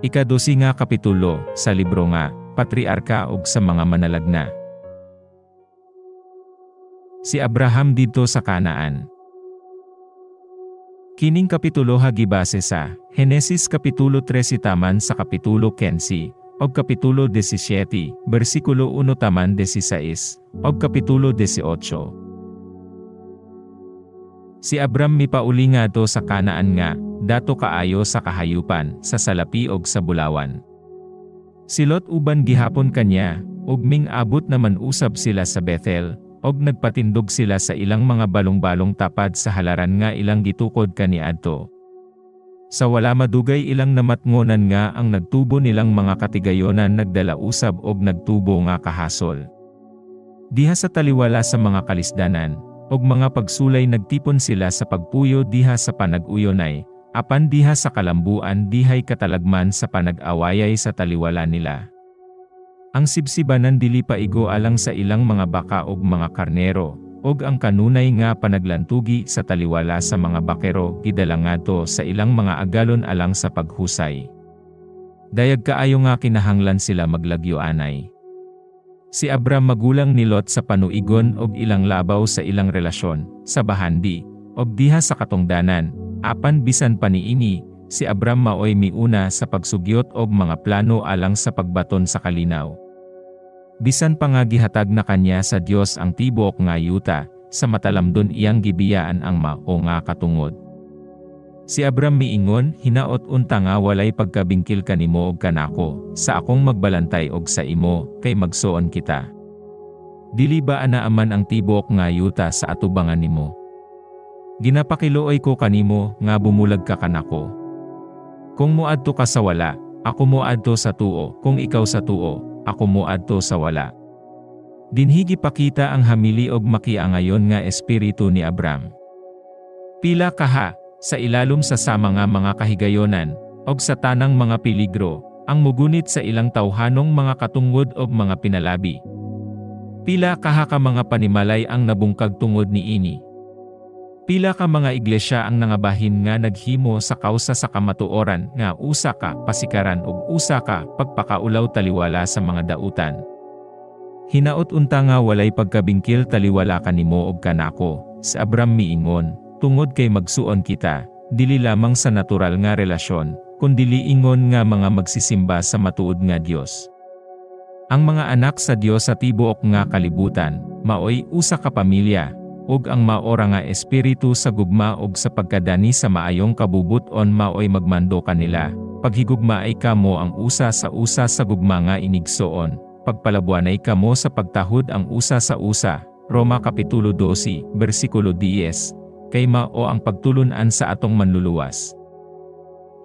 Ika-12 nga kapitulo, sa libro nga, Patriarka ug sa mga manalagna. Si Abraham didto sa Kanaan. Kining kapitulo gibase sa Henesis kapitulo 13 taman sa kapitulo 15, og kapitulo 17, bersikulo 1 taman 16, og kapitulo 18. Si Abram mipauli nga to sa Kanaan nga, dato kaayo sa kahayupan, sa salapi og sa bulawan. Si Lot uban gihapon kanya, ug ming abot naman usab sila sa Bethel, og nagpatindog sila sa ilang mga balong-balong tapad sa halaran nga ilang gitukod kaniadto. Sa wala madugay ilang namatngonan nga ang nagtubo nilang mga katigayonan nagdala usab og nagtubo nga kahasol. Diha sa taliwala sa mga kalisdanan, og mga pagsulay nagtipon sila sa pagpuyo diha sa panag-uyonay, apan diha sa kalambuan dihay katalagman sa panag-awayay sa taliwala nila. Ang sibsibanan dili pa igo alang sa ilang mga baka ug mga karnero, ug ang kanunay nga panaglantugi sa taliwala sa mga bakero gidala ngadto sa ilang mga agalon alang sa paghusay. Dayag kaayo nga kinahanglan sila maglagyo-anay. Si Abram magulang ni Lot sa panuigon og ilang labaw sa ilang relasyon, sa bahandi, og diha sa katungdanan, apan bisan pa niini, si Abram maoy miuna sa pagsugyot og mga plano alang sa pagbaton sa kalinaw. Bisan pa nga gihatag na kanya sa Dios ang tibuok nga yuta, sa matalamdon iyang gibiyaan ang mao nga katungod. Si Abram miingon, hinaot unta nga walay pagkabingkil kanimo og kanako, sa akong magbalantay og sa imo, kay magsuon kita. Dili ba anaaman ang tibuok nga yuta sa atubangan nimo? Ginapakiluoy ko kanimo, nga bumulag ka kanako. Kung moadto ka sa wala, ako moadto sa tuo, kung ikaw sa tuo, ako moadto sa wala. Dinhi gipakita ang hamili og makiangayon nga espiritu ni Abram. Pila kaha, sa ilalom sa sama nga mga kahigayonan, og sa tanang mga peligro, ang mugunit sa ilang tawhanong mga katungod og mga pinalabi. Pila kaha ka mga panimalay ang nabungkag tungod niini. Pila ka mga iglesia ang nangabahin nga naghimo sa kausa sa kamatuoran nga usa ka pasikaran ug usa ka pagpakaulaw taliwala sa mga dautan. Hinaot unta nga walay pagkabingkil taliwala kanimo og kanako, si Abram miingon, tungod kay magsuon kita, dili lamang sa natural nga relasyon, kundili ingon nga mga magsisimba sa matuod nga Dios. Ang mga anak sa Dios sa tibuok nga kalibutan, maoy usa ka pamilya, ug ang maora nga espiritu sa gugma ug sa pagkadani sa maayong kabubuton maoy magmando kanila, paghigugma ay kamo ang usa sa gugma nga inigsoon, pagpalabuanay kamo sa pagtahod ang usa sa usa, Roma kapitulo 12, bersikulo 10, kay mao ang pagtulunan sa atong manluluwas.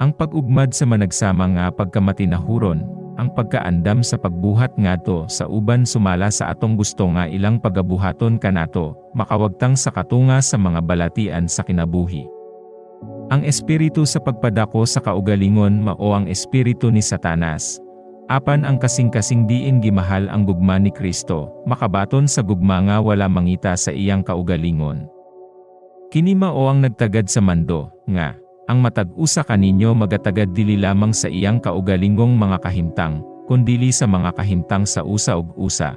Ang pag-ugmad sa managsama nga pagkamatinahuron, ang pagkaandam sa pagbuhat ngato sa uban sumala sa atong gusto nga ilang pagabuhaton kanato, makawagtang sa katunga sa mga balatian sa kinabuhi. Ang espiritu sa pagpadako sa kaugalingon mao ang espiritu ni Satanas. Apan ang kasing-kasing diin gimahal ang gugma ni Kristo, makabaton sa gugma nga wala mangita sa iyang kaugalingon. Kini mao ang nagtagad sa mando, nga ang matag-usa kaninyo magatagad dili lamang sa iyang kaugalingong mga kahimtang, kundili sa mga kahimtang sa usa ug usa.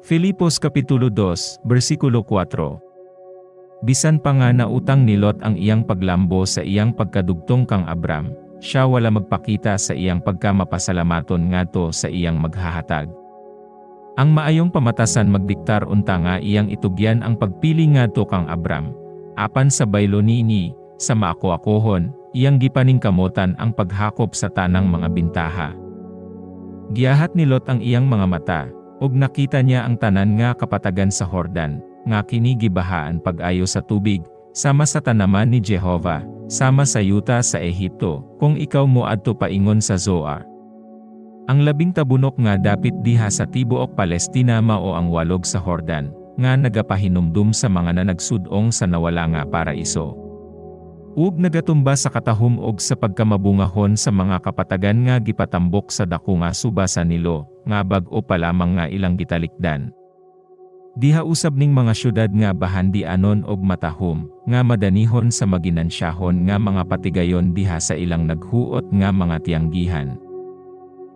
Filipos kapitulo 2, bersikulo 4. Bisan pa nga nautang ni Lot ang iyang paglambo sa iyang pagkadugtong kang Abram, siya wala magpakita sa iyang pagkamapasalamaton ngadto sa iyang maghahatag. Ang maayong pamatasan magdiktar unta nga iyang itugyan ang pagpili ngadto kang Abram, apan sa baylo niini, sa maakuakuhon, iyang gipaningkamutan ang paghakop sa tanang mga bintaha. Giahat ni Lot ang iyang mga mata, ug nakita niya ang tanan nga kapatagan sa Hordan, nga kini gibahaan pag-ayo sa tubig, sama sa tanaman ni Jehovah, sama sa yuta sa Ehipto, kung ikaw moadto paingon sa Zoar. Ang 10 tabunok nga dapit diha sa tibuok Palestina mao ang walog sa Hordan, nga nagapahinumdum sa mga nanagsudong sa nawala nga paraiso. Ug nagatumba sa katahum og sa pagkamabungahon sa mga kapatagan nga gipatambok sa dako nga suba sa Nilo, nga bag-o pa lamang nga ilang gitalikdan. Diha usab ning mga syudad nga bahandi anon og matahom, nga madanihon sa maginansyahon nga mga patigayon diha sa ilang naghuot nga mga tiyanggihan.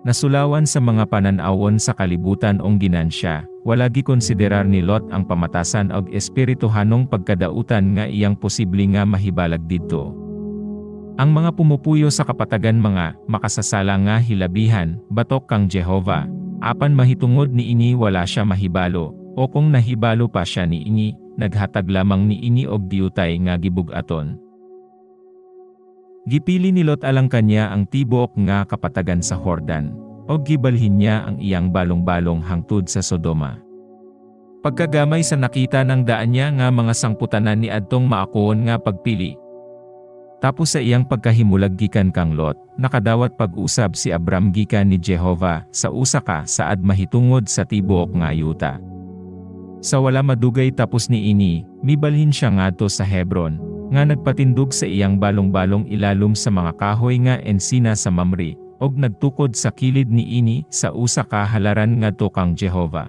Nasulawan sa mga pananawon sa kalibutan ong ginansya, wala gikonsiderar ni Lot ang pamatasan og espirituhanong pagkadautan nga iyang posible nga mahibalag didto. Ang mga pumupuyo sa kapatagan mga makasasala nga hilabihan, batok kang Jehova, apan mahitungod ni ini wala siya mahibalo, o kung nahibalo pa siya ni ini, naghatag lamang ni ini og diutay nga gibugaton. Gipili ni Lot alang kanya ang tibuok nga kapatagan sa Jordan, o gibalhin niya ang iyang balong-balong hangtod sa Sodoma. Pagkagamay sa nakita ng daan niya nga mga sangputanan ni adtong maakuon nga pagpili. Tapos sa iyang pagkahimulag gikan kang Lot, nakadawat pag-usab si Abram gikan ni Jehova sa usa ka saad mahitungod sa tibuok nga yuta. Sa wala madugay tapos ni ini, mibalhin siya ngadto sa Hebron, nga nagpatindog sa iyang balong-balong ilalom sa mga kahoy nga ensina sa Mamre, og nagtukod sa kilid ni ini sa usa ka halaran ngadto kang Jehova.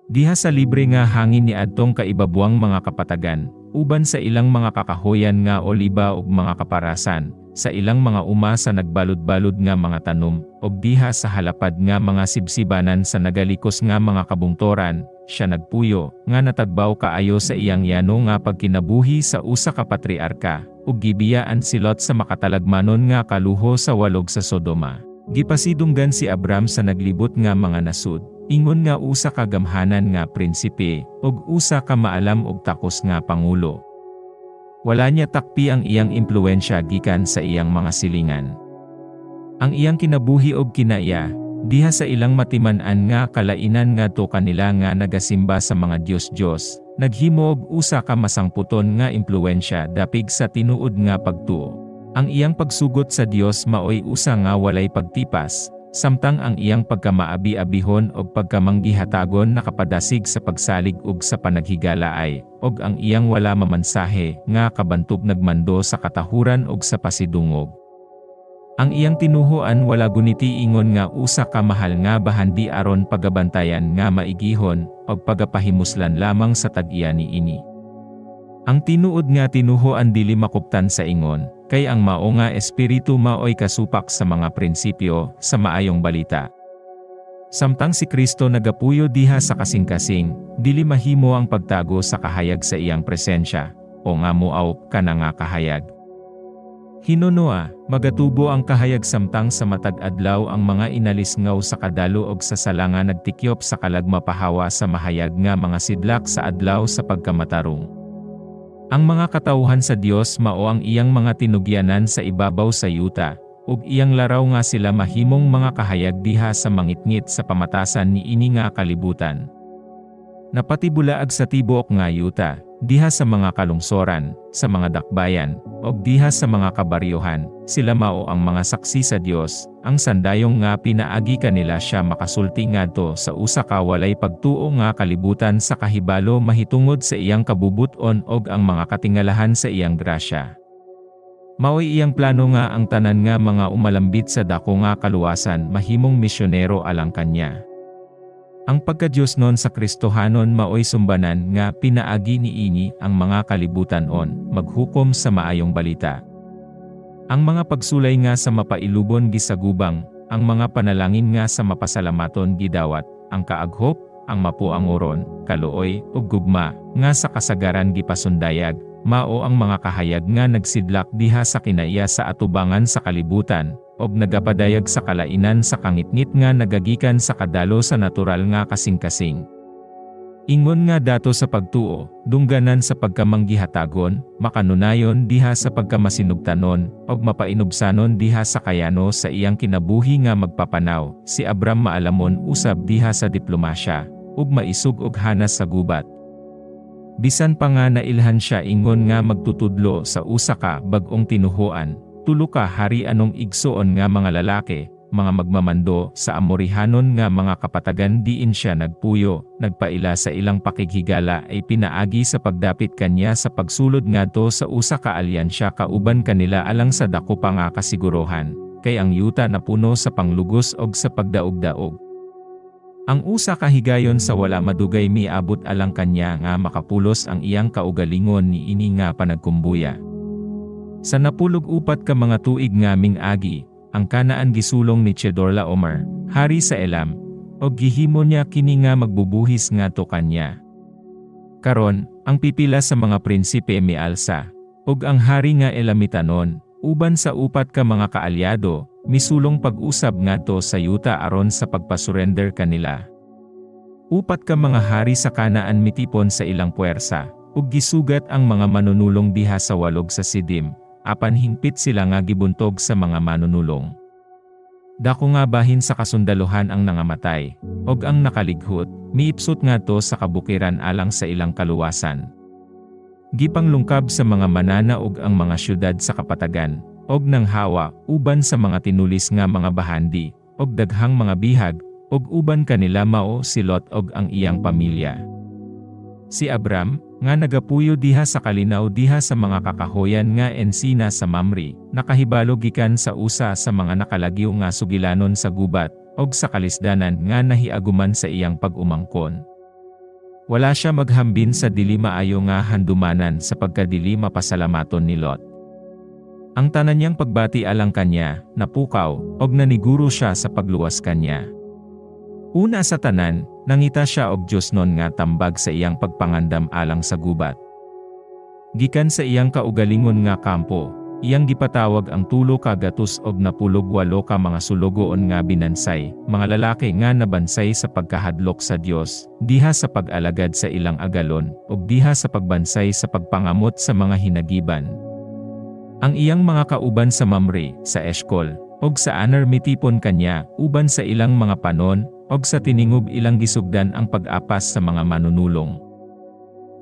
Diha sa libre nga hangin ni adtong kaibabuang mga kapatagan, uban sa ilang mga kakahoyan nga oliba ug mga kaparasan, sa ilang mga uma sa nagbalod-balod nga mga tanom, ug diha sa halapad nga mga sibsibanan sa nagalikos nga mga kabungtoran, siya nagpuyo, nga natagbaw kaayo sa iyang yano nga pagkinabuhi sa usa ka patriarka, ug gibiyaan si Lot sa makatalagmanon nga kaluho sa walog sa Sodoma. Gipasidunggan si Abram sa naglibot nga mga nasud, ingon nga usa ka gamhanan nga prinsipe, ug usa ka maalam ug takos nga pangulo. Wala niya takpi ang iyang impluwensya gikan sa iyang mga silingan. Ang iyang kinabuhi og kinaya, diha sa ilang matiman-an nga kalainan nga to kanila nga nagasimba sa mga Diyos-Diyos, naghimo og usa ka masangputon nga impluwensya dapig sa tinuod nga pagtuo. Ang iyang pagsugot sa Dios maoy usa nga walay pagtipas, samtang ang iyang pagkamaabi-abihon og pagkamanggihatagon nakapadasig sa pagsalig ug sa panaghigalaay, og ang iyang wala mamansahe nga kabantog nagmando sa katahuran ug sa pasidungog. Ang iyang tinuhuan wala guniti ingon nga usa ka mahal nga bahandi aron pagabantayan nga maigihon, og pagapahimuslan lamang sa tag-iya ni ini. Ang tinuod nga tinuhuan dili makuptan sa ingon, kay ang mao nga espiritu maoy kasupak sa mga prinsipyo sa maayong balita. Samtang si Kristo nagapuyo diha sa kasing-kasing, dili mahimo ang pagtago sa kahayag sa iyang presensya, o nga muaw ka na nga kahayag. Hinunua, magatubo ang kahayag samtang sa matag adlaw ang mga inalisngaw sa kadalo og sa salanga nagtikyop sa kalagmapahawa sa mahayag nga mga sidlak sa adlaw sa pagkamatarong. Ang mga katauhan sa Dios mao ang iyang mga tinugyanan sa ibabaw sa yuta, ug iyang laraw nga sila mahimong mga kahayag diha sa mangitngit sa pamatasan ni ini nga kalibutan. Napatibulaag sa tibuok nga yuta, diha sa mga kalungsoran, sa mga dakbayan, og diha sa mga kabaryohan, sila mao ang mga saksi sa Dios, ang sandayong nga pinaagi kanila siya makasulti ngadto sa usa ka walay pagtuo nga kalibutan sa kahibalo mahitungod sa iyang kabubuton og ang mga katingalahan sa iyang grasya. Maoy iyang plano nga ang tanan nga mga umalambit sa dako nga kaluwasan mahimong misyonero alang kanya. Ang pagka-Diyos non sa Kristohanon maoy sumbanan nga pinaagi ni ini ang mga kalibutan maghukom sa maayong balita. Ang mga pagsulay nga sa mapailubon gisagubang, ang mga panalangin nga sa mapasalamaton gidawat, ang kaaghop, ang mapuangoron, kaluoy, ug gugma, nga sa kasagaran gipasundayag, mao ang mga kahayag nga nagsidlak diha sa kinaiya sa atubangan sa kalibutan, og nagapadayag sa kalainan sa kangitngit nga nagagikan sa kadalo sa natural nga kasing-kasing. Ingon nga dato sa pagtuo, dungganan sa pagkamanggihatagon, makanunayon diha sa pagkamasinugtanon, og mapainubsanon diha sa kayano sa iyang kinabuhi nga magpapanaw, si Abram maalamon usab diha sa diplomasya, ug maisug og hanas sa gubat. Bisan pa nga nailhan siya ingon nga magtutudlo sa usa ka bag-ong tinuhuan, tulo ka hari anong igsoon nga mga lalaki, mga magmamando sa Amorihanon nga mga kapatagan diin siya nagpuyo, nagpaila sa ilang pakighigala ay pinaagi sa pagdapit kanya sa pagsulod ngadto sa usa ka alyansya kauban kanila alang sa dako pa nga kasigurohan, kay ang yuta napuno sa panglugos og sa pagdaog-daog. Ang usa ka higayon sa wala madugay miabot alang kanya nga makapulos ang iyang kaugalingon ni ini nga panagkumbuya. Sa napulog upat ka mga tuig nga ming-agi, ang Kanaan gisulong ni Chedorlaomer, hari sa Elam, og gihimo niya kini nga magbubuhis ngadto kanya. Karon, ang pipila sa mga prinsipe mialsa, ug ang hari nga Elamitanon, uban sa upat ka mga kaalyado, misulong pag-usab ngadto sa yuta aron sa pagpasurrender kanila. Upat ka mga hari sa Kanaan mitipon sa ilang puwersa, ug gisugat ang mga manunulong diha sa walog sa Sidim, apan hingpit sila nga gibuntog sa mga manunulong. Dako nga bahin sa kasundaluhan ang nangamatay, og ang nakalighot, miipsot ngadto sa kabukiran alang sa ilang kaluwasan. Gipanglungkab sa mga manana ug ang mga syudad sa kapatagan, og nang hawa, uban sa mga tinulis nga mga bahandi, og daghang mga bihag, og uban kanila mao si Lot og ang iyang pamilya. Si Abram, nga nagapuyo diha sa kalinaw diha sa mga kakahoyan nga ensina sa Mamre, nakahibalo gikan sa usa sa mga nakalagyo nga sugilanon sa gubat, og sa kalisdanan nga nahiaguman sa iyang pag-umangkon. Wala siya maghambin sa dili maayo nga handumanan sa pagkadili mapasalamaton ni Lot. Ang tanan niyang pagbati alang kanya, napukaw, og naniguro siya sa pagluwas kanya. Una sa tanan, nangita siya og Diyos non nga tambag sa iyang pagpangandam alang sa gubat. Gikan sa iyang kaugalingon nga kampo, iyang gipatawag ang tulo ka gatos og napulog walo ka mga sulugoon nga binansay, mga lalaki nga nabansay sa pagkahadlok sa Dios, diha sa pag-alagad sa ilang agalon, ug diha sa pagbansay sa pagpangamot sa mga hinagiban. Ang iyang mga kauban sa Mamre, sa Eshkol, og sa Aner mitipon kanya, uban sa ilang mga panon, og sa tiningub ilang gisugdan ang pag-apas sa mga manunulong.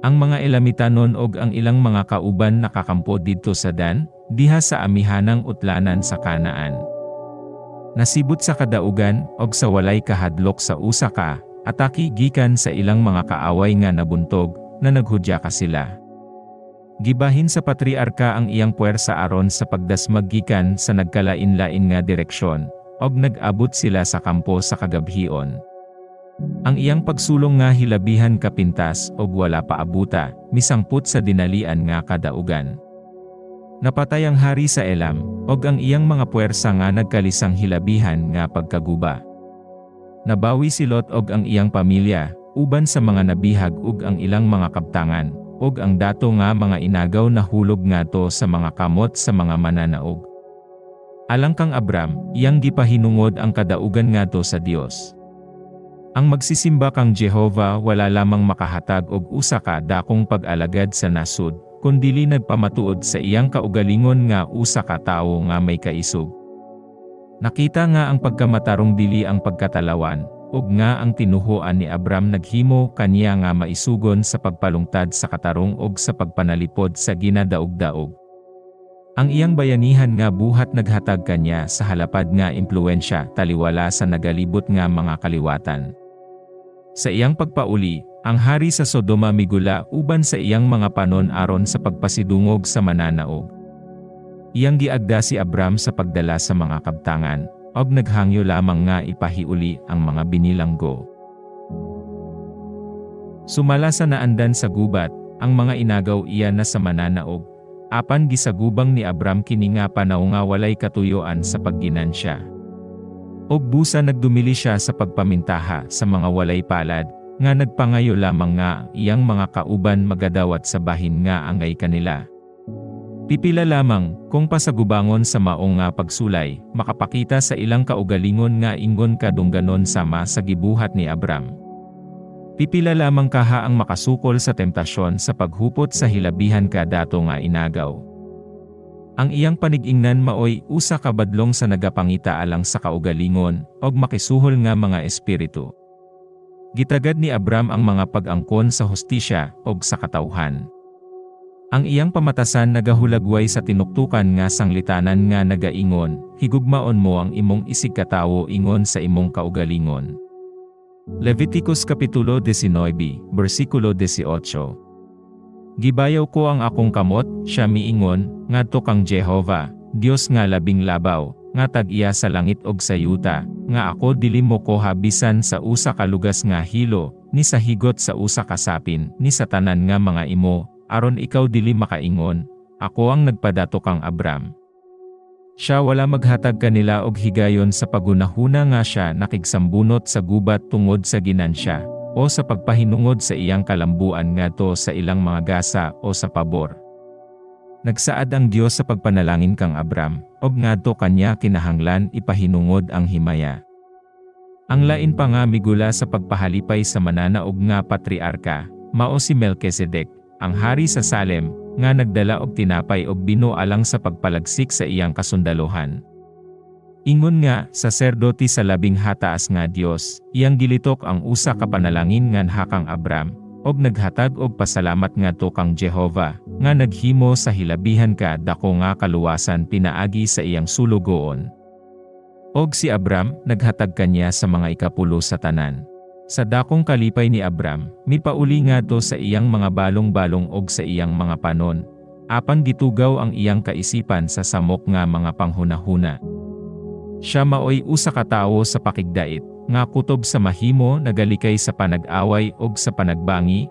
Ang mga Elamitanon og ang ilang mga kauban nakakampo didto sa Dan, diha sa amihanang utlanan sa Kanaan. Nasibot sa kadaugan, og sa walay kahadlok sa usa ka, ataki gikan sa ilang mga kaaway nga nabuntog, na naghudya ka sila. Gibahin sa patriarka ang iyang puwersa aron sa pagdasmag gikan sa nagkalain-lain nga direksyon, og nag-abot sila sa kampo sa kagabhion. Ang iyang pagsulong nga hilabihan kapintas og wala pa abuta, misangput sa dinalian nga kadaugan. Napatay ang hari sa Elam, og ang iyang mga puwersa nga nagkalisang hilabihan nga pagkaguba. Nabawi si Lot og ang iyang pamilya, uban sa mga nabihag ug ang ilang mga kabtangan, og ang dato nga mga inagaw na hulog ngadto sa mga kamot sa mga mananaog. Alang kang Abram, iyang gipahinungod ang kadaugan ngadto sa Dios. Ang magsisimba kang Jehova wala lamang makahatag og usa ka dakong pag-alagad sa nasud, kundili nagpamatuod sa iyang kaugalingon nga usa ka tawo nga may kaisog. Nakita nga ang pagkamatarong dili ang pagkatalawan, ug nga ang tinuhoan ni Abram naghimo kaniya nga maisugon sa pagpalungtad sa katarong ug sa pagpanalipod sa ginadaog-daog. Ang iyang bayanihan nga buhat naghatag kanya sa halapad nga impluwensya taliwala sa nagalibot nga mga kaliwatan. Sa iyang pagpauli, ang hari sa Sodoma migula uban sa iyang mga panon aron sa pagpasidungog sa mananaog. Iyang giagda si Abram sa pagdala sa mga kabtangan, og naghangyo lamang nga ipahiuli ang mga binilanggo. Sumala sa naandan sa gubat, ang mga inagaw iya na sa mananaog. Apan gisagubang ni Abram kini nga panaw nga walay katuyoan sa pagginansya. Og busa nagdumili siya sa pagpamintaha sa mga walay palad, nga nagpangayo lamang nga iyang mga kauban magadawat sa bahin nga angay kanila. Pipila lamang, kung pasagubangon sa maong nga pagsulay, makapakita sa ilang kaugalingon nga ingon kadungganon sama sa gibuhat ni Abram. Pipila lamang kaha ang makasukol sa temptasyon sa paghupot sa hilabihan ka dato nga inagaw. Ang iyang panigingnan maoy usa ka badlong sa nagapangita alang sa kaugalingon, og makisuhol nga mga espiritu. Gitagad ni Abram ang mga pag-angkon sa hustisya, og sa katawhan. Ang iyang pamatasan nagahulagway sa tinuktukan nga sanglitanan nga nagaingon, higugmaon mo ang imong isig katawo ingon sa imong kaugalingon. Leviticus Kapitulo 19, versikulo 18. Gibayaw ko ang akong kamot, siya miingon, ngadto kang Jehova, Dios nga labing labaw, nga tag-iya sa langit og sa yuta, nga ako dili mo ko habisan sa usa ka lugas nga hilo, ni sa higot sa usa ka sapin, ni sa tanan nga mga imo, aron ikaw dili makaingon, ako ang nagpadato kang Abram. Siya wala maghatag kanila og higayon sa pagunahuna nga siya nakigsambunot sa gubat tungod sa ginansya, o sa pagpahinungod sa iyang kalambuan ngadto sa ilang mga gasa o sa pabor. Nagsaad ang Dios sa pagpanalangin kang Abram, og ngadto kanya kinahanglan ipahinungod ang himaya. Ang lain pa nga migula sa pagpahalipay sa mananaog nga patriarka, mao si Melchizedek, ang hari sa Salem, nga nagdala og tinapay og bino alang sa pagpalagsik sa iyang kasundaluhan. Ingon nga, saserdote sa labing hataas nga Dios, iyang gilitok ang usa ka panalangin nganha kang Abram, og naghatag og pasalamat ngadto kang Jehova, nga naghimo sa hilabihan ka dako nga kaluwasan pinaagi sa iyang sulugoon. Og si Abram, naghatag kanya sa mga ikapulo sa tanan. Sa dakong kalipay ni Abram, mipauli ngadto sa iyang mga balong-balong og sa iyang mga panon, apan gitugaw ang iyang kaisipan sa samok nga mga panghunahuna. Siya maoy usa ka tawo sa pakigdait, nga kutob sa mahimo nagalikay sa panag-away og sa panagbangi,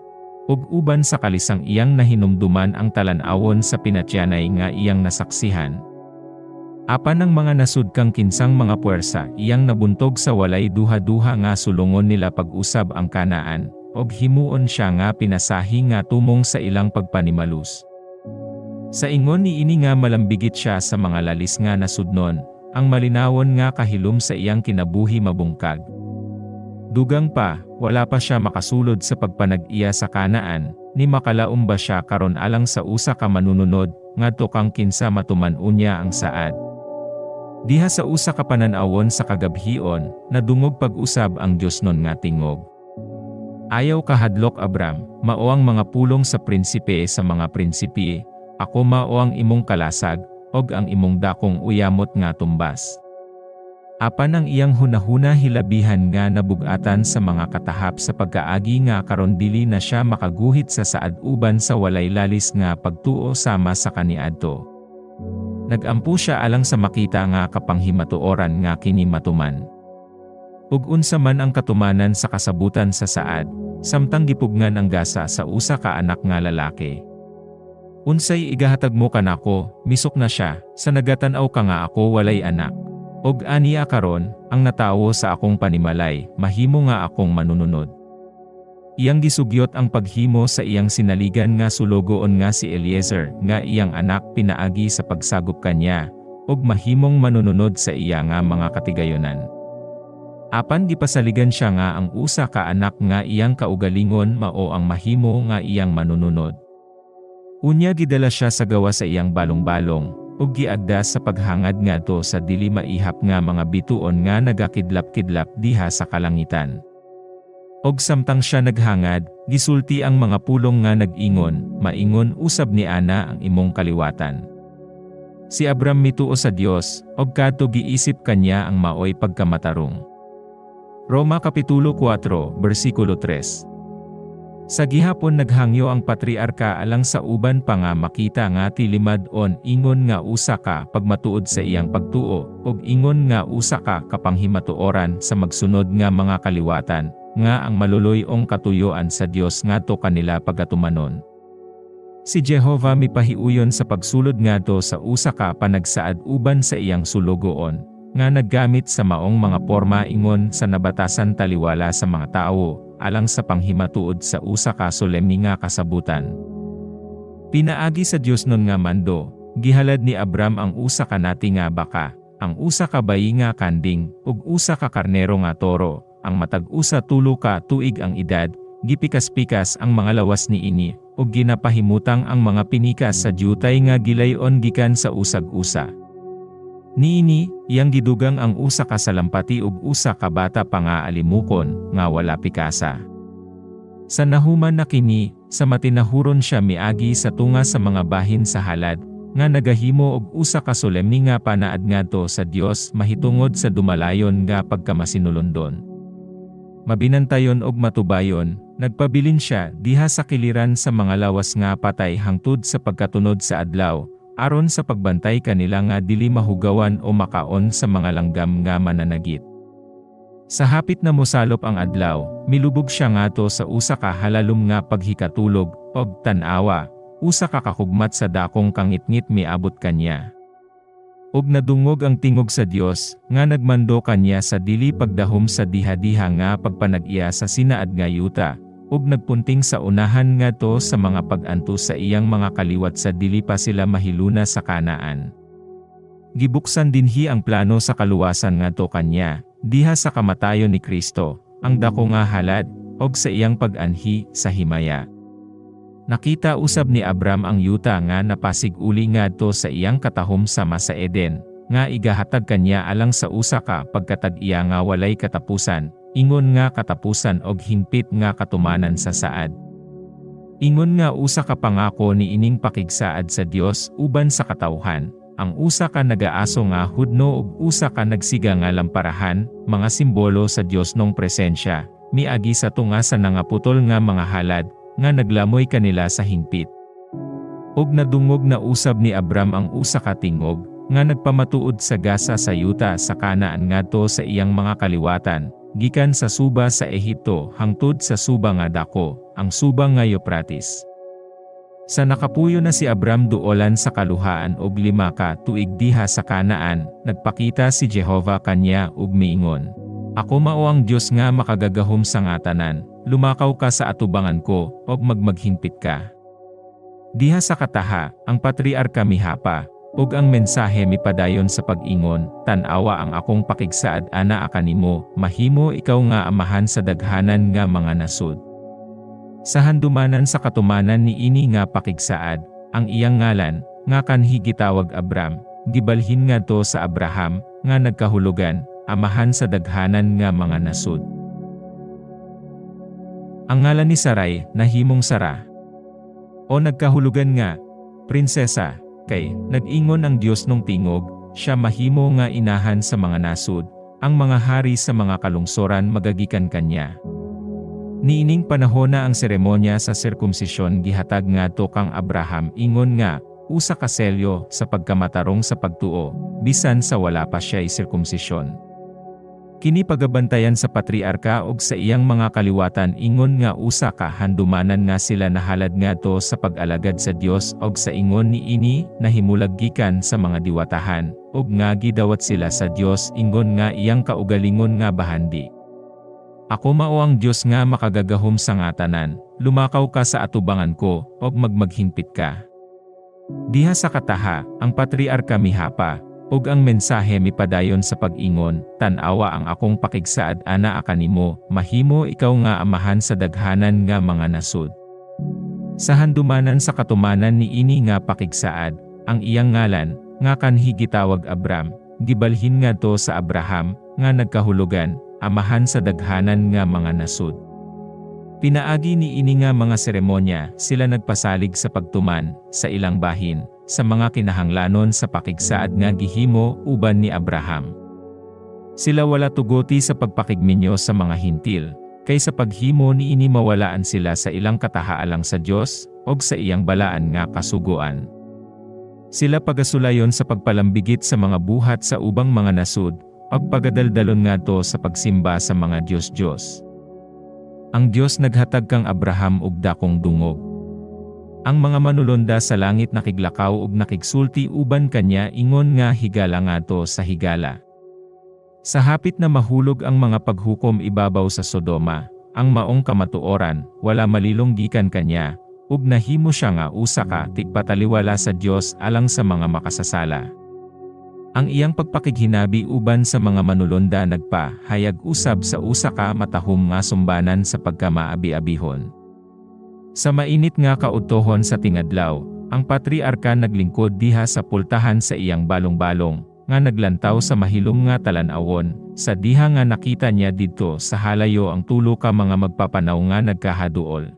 ug uban sa kalisang iyang nahinumduman ang talan-awon sa pinatyanay nga iyang nasaksihan. Apan ang mga nasudkang kinsang mga puwersa iyang nabuntog sa walay duha-duha nga sulungon nila pag-usab ang kanaan, og himuon siya nga pinasahi nga tumong sa ilang pagpanimalus. Sa ingon ni ini nga malambigit siya sa mga lalis nga nasudnon, ang malinawon nga kahilom sa iyang kinabuhi mabungkag. Dugang pa, wala pa siya makasulod sa pagpanag-iya sa kanaan, ni makalaom ba siya karon alang sa usa ka manununod, ngadto kang kinsa matuman-on niya ang saad. Diha sa usa ka pananawon sa kagabhion, nadungog pag-usab ang Dios nun nga tingog. Ayaw kahadlok Abram, mao ang mga pulong sa prinsipe sa mga prinsipi, ako mao ang imong kalasag, og ang imong dakong uyamot nga tumbas. Apan ang iyang hunahuna hilabihan nga nabugatan sa mga katahap sa pagkaagi nga karon dili na siya makaguhit sa saad uban sa walay lalis nga pagtuo sama sa kaniadto. Nagampu siya alang sa makita nga kapanghimatuoran nga kini matuman. Ug unsa man ang katumanan sa kasabutan sa saad, samtang gipugnan ang gasa sa usa ka anak nga lalaki. Unsay igahatag mo kanako, misok na siya, sa nagatan-aw ka nga ako walay anak. Og aniya karon, ang natawo sa akong panimalay, mahimo nga akong manununod. Iyang gisugyot ang paghimo sa iyang sinaligan nga sulogoon nga si Eliezer, nga iyang anak pinaagi sa pagsagop kanya, og mahimong manununod sa iya nga mga katigayonan. Apan gipasaligan siya nga ang usa ka anak nga iyang kaugalingon mao ang mahimo nga iyang manununod. Unya gidala siya sa gawa sa iyang balong-balong, ug giagda sa paghangad ngadto sa dili maihap nga mga bituon nga nagakidlap-kidlap diha sa kalangitan. Og samtang siya naghangad, gisulti ang mga pulong nga nag-ingon, maingon usab ni ana ang imong kaliwatan. Si Abram mituo sa Dios, og kadto giisip kanya ang maoy pagkamatarong. Roma Kapitulo 4, versikulo 3. Sa gihapon naghangyo ang patriarka alang sa uban pa nga makita nga tilimad-on ingon nga usa ka pagmatuod sa iyang pagtuo, ug ingon nga usa ka kapanghimatuoran sa magsunod nga mga kaliwatan, nga ang maluloy-ong katuyoan sa Dios ngadto kanila pagatumanon. Si Jehova mipahiuyon sa pagsulod ngadto sa usa ka panagsaad uban sa iyang sulugoon, nga naggamit sa maong mga porma ingon sa nabatasan taliwala sa mga tao, alang sa panghimatuod sa usa ka solemni nga kasabutan. Pinaagi sa Dios nun nga mando, gihalad ni Abram ang usa ka nati nga baka, ang usa ka bayi nga kanding, ug usa ka karnero nga toro, ang matag-usa tulo ka tuig ang edad, gipikas-pikas ang mga lawas ni ini, ug ginapahimutang ang mga pinikas sa diutay nga gilayon gikan sa usag-usa. Niini, iyang gidugang ang usa ka salampati ug usa ka bata pa nga alimukon, nga wala pikasa. Sa nahuman na kini, sa matinahuron siya miagi sa tunga sa mga bahin sa halad, nga nagahimo og usa ka solemni nga panaad ngadto sa Dios mahitungod sa dumalayon nga pagkamasinulondon. Mabinantayon og matubayon, nagpabilin siya diha sa kiliran sa mga lawas nga patay hangtod sa pagkatunod sa adlaw, aron sa pagbantay kanila nga dili mahugawan o makaon sa mga langgam nga mananagit. Sa hapit na mosalop ang adlaw, milubog siya ngato sa usa ka halalom nga paghikatulog, og tan-awa, usa ka kakugmat sa dakong kangitngit miabot kanya. Og nadungog ang tingog sa Dios, nga nagmando kanya sa dili pagdahom sa diha-diha nga pagpanag-iya sa sinaad nga yuta, ug nagpunting sa unahan ngato sa mga pag-anto sa iyang mga kaliwat sa dili pa sila mahiluna sa Kanaan. Gibuksan dinhi ang plano sa kaluwasan ngato kanya, diha sa kamatayon ni Kristo, ang dako nga halad, og sa iyang pag-anhi sa himaya. Nakita usab ni Abram ang yuta nga napasig-uli ngadto sa iyang katahom sama sa Eden, nga igahatag kanya alang sa usa ka pagkatag-iya nga walay katapusan, ingon nga katapusan og hingpit nga katumanan sa saad. Ingon nga usa ka pangako ni ining pakigsaad sa Dios uban sa katawhan, ang usa ka nagaaso nga hudno ug usa ka nagsiga nga lamparahan, mga simbolo sa Dios nung presensya, miagi sa tunga sa nangaputol nga mga halad, nga naglamoy kanila sa hingpit. Og nadungog na usab ni Abram ang usa ka tingog, nga nagpamatuod sa gasa sa yuta sa Kanaan ngadto sa iyang mga kaliwatan, gikan sa suba sa Ehipto hangtod sa suba nga dako, ang suba nga Euphrates. Sa nakapuyo na si Abram duolan sa kaluhaan og 5 ka tuig diha sa Kanaan, nagpakita si Jehova kanya ug miingon, "Ako mao ang Dios nga makagagahom sa ngatanan, lumakaw ka sa atubangan ko, og magmaghingpit ka." Diha sa kataha, ang patriarka mihapa, ug ang mensahe mipadayon sa pag-ingon, "Tan-awa ang akong pakigsaad ana akanimo, mahimo ikaw nga amahan sa daghanan nga mga nasud." Sa handumanan sa katumanan ni ini nga pakigsaad, ang iyang ngalan, nga kanhi gitawag Abram, gibalhin ngadto sa Abraham, nga nagkahulugan, amahan sa daghanan nga mga nasud. Ang ngalan ni Sarai, nahimong Sara. O nagkahulugan nga, prinsesa, kay nag-ingon ang Dios nung tingog, siya mahimo nga inahan sa mga nasud, ang mga hari sa mga kalungsoran magagikan kanya. Niining panahon na ang seremonya sa sirkumsisyon gihatag ngadto kang Abraham, ingon nga, usa ka selyo sa pagkamatarong sa pagtuo, bisan sa wala pa siya isirkumsisyon. Kini pagabantayan sa patriarka og sa iyang mga kaliwatan, ingon nga usa ka handumanan nga sila nahalad ngadto sa pag-alagad sa Dios og sa ingon ni ini nahimulag gikan sa mga diwatahan, og nga gidawat sila sa Dios, ingon nga iyang kaugalingon nga bahandi. "Ako mao ang Dios nga makagagahom sa ngatanan, lumakaw ka sa atubangan ko, og magmaghingpit ka." Diha sa kataha, ang patriarka mihapa, ug ang mensahe mipadayon sa pag-ingon, "Tan-awa ang akong pakigsaad ana akanimo, mahimo ikaw nga amahan sa daghanan nga mga nasud." Sa handumanan sa katumanan ni ini nga pakigsaad, ang iyang ngalan, nga kanhi gitawag Abram, gibalhin ngadto sa Abraham, nga nagkahulugan, amahan sa daghanan nga mga nasud. Pinaagi ni ini nga mga seremonya, sila nagpasalig sa pagtuman, sa ilang bahin, sa mga kinahanglanon sa pakigsaad nga gihimo uban ni Abraham. Sila wala tugoti sa pagpakigminyo sa mga hintil, kay sa paghimo ni ini mawalaan sila sa ilang katahaalang sa Dios, og sa iyang balaan nga kasuguan. Sila pagasulayon sa pagpalambigit sa mga buhat sa ubang mga nasud, ug pagadaldalon ngadto sa pagsimba sa mga Diyos-Diyos. Ang Dios naghatag kang Abraham og dakong dungog. Ang mga manulonda sa langit nakiglakaw ug nakigsulti uban kanya, ingon nga higala ngadto sa higala. Sa hapit na mahulog ang mga paghukom ibabaw sa Sodoma, ang maong kamatuoran, wala malilong gikan kanya, ug nahimo siya nga usa ka tigpataliwala sa Dios alang sa mga makasasala. Ang iyang pagpakighinabi uban sa mga manulonda nagpahayag usab sa usa ka matahom nga sumbanan sa pagkamaabi-abihon. Sa mainit nga kautohon sa tingadlaw, ang patriarka naglingkod diha sa pultahan sa iyang balong-balong, nga naglantaw sa mahilom nga talan-awon, sa diha nga nakita niya didto sa halayo ang tulo ka mga magpapanaw nga nagkahaduol.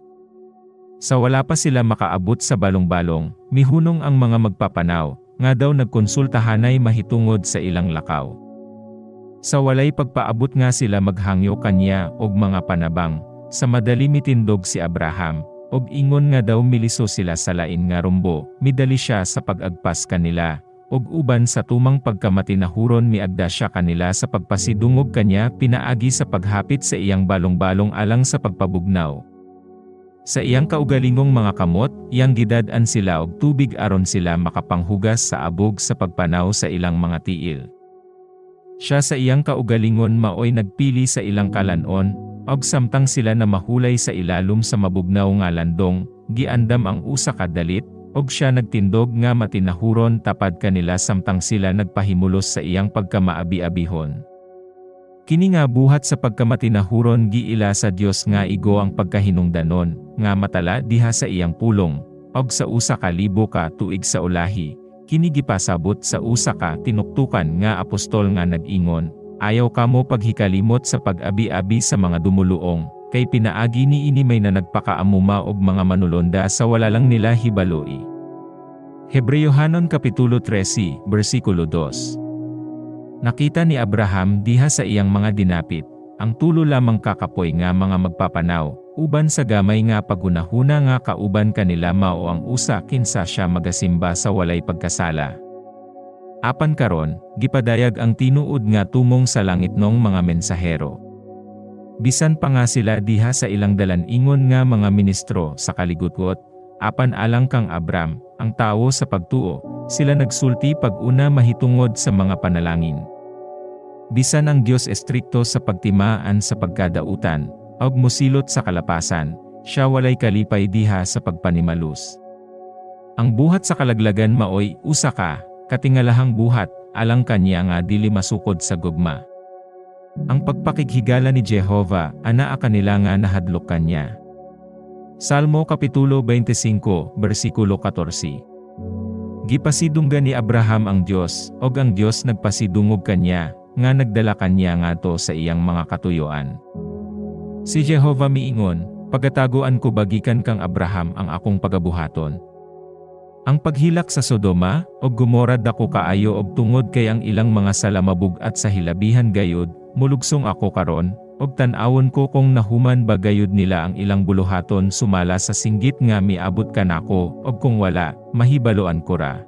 Sa wala pa sila makaabot sa balong-balong, mihunong ang mga magpapanaw, nga daw nagkonsultahanay mahitungod sa ilang lakaw. Sa walay pagpaabot nga sila maghangyo kanya og mga panabang, sa madali mitindog si Abraham, og ingon nga daw miliso sila sa lain nga rumbo, midali siya sa pag-agpas kanila, og uban sa tumang pagkamatinahuron miagda siya kanila sa pagpasidungog kanya pinaagi sa paghapit sa iyang balong-balong alang sa pagpabugnaw. Sa iyang kaugalingong mga kamot, iyang gidad-an sila og tubig aron sila makapanghugas sa abog sa pagpanaw sa ilang mga tiil. Siya sa iyang kaugalingon maoy nagpili sa ilang kalanon, og samtang sila na mahulay sa ilalom sa mabugnaw nga landong, giandam ang usa ka dalit, og siya nagtindog nga matinahuron tapad kanila samtang sila nagpahimulos sa iyang pagkamaabi-abihon. Kini nga buhat sa pagkamatinahuron giila sa Dios nga igo ang pagkahinungdanon, nga matala diha sa iyang pulong, og sa usa ka libo ka tuig sa ulahi, kini gipasabot sa usa ka tinuktukan nga apostol nga nag-ingon, ayaw kamo paghikalimot sa pag-abi-abi sa mga dumuluong, kay pinaagi ni ini may na nagpakaamuma og mga manulonda sa wala lang nila hibaloi. Hebreyohanon Kapitulo 13, versikulo 2. Nakita ni Abraham diha sa iyang mga dinapit, ang tulo lamang kakapoy nga mga magpapanaw, uban sa gamay nga pagunahuna nga kauban kanila mao ang usa kinsa siya magasimba sa walay pagkasala. Apan karon, gipadayag ang tinuod nga tumong sa langitnong mga mensahero. Bisan pa nga sila diha sa ilang dalan-ingon nga mga ministro sa kaligutot, apan alang kang Abram, ang tawo sa pagtuo, sila nagsulti pag-una mahitungod sa mga panalangin. Bisan ang Dios estrikto sa pagtimaan sa pagkadautan, og musilot sa kalapasan, siya walay kalipay diha sa pagpanimalus. Ang buhat sa kalaglagan maoy usa ka, katingalahang buhat, alang kanya nga dili masukod sa gugma. Ang pagpakighigala ni Jehovah, anaa kanila nga nahadlok kanya. Salmo Kapitulo 25, versikulo 14. Gipasidunggan ni Abraham ang Dios, og ang Dios nagpasidungog kanya, nga nagdala kanya ngadto sa iyang mga katuyuan. Si Jehovah miingon, pagataguan ko bagikan kang Abraham ang akong pagabuhaton. Ang paghilak sa Sodoma, og Gomorra dako kaayo og tungod kay ang ilang mga salamabug at sa hilabihan gayud, mulugsong ako karon, og tan-awon ko kung nahuman ba gayud nila ang ilang buluhaton sumala sa singgit nga miabot kanako, og kung wala, mahibaloan ko ra.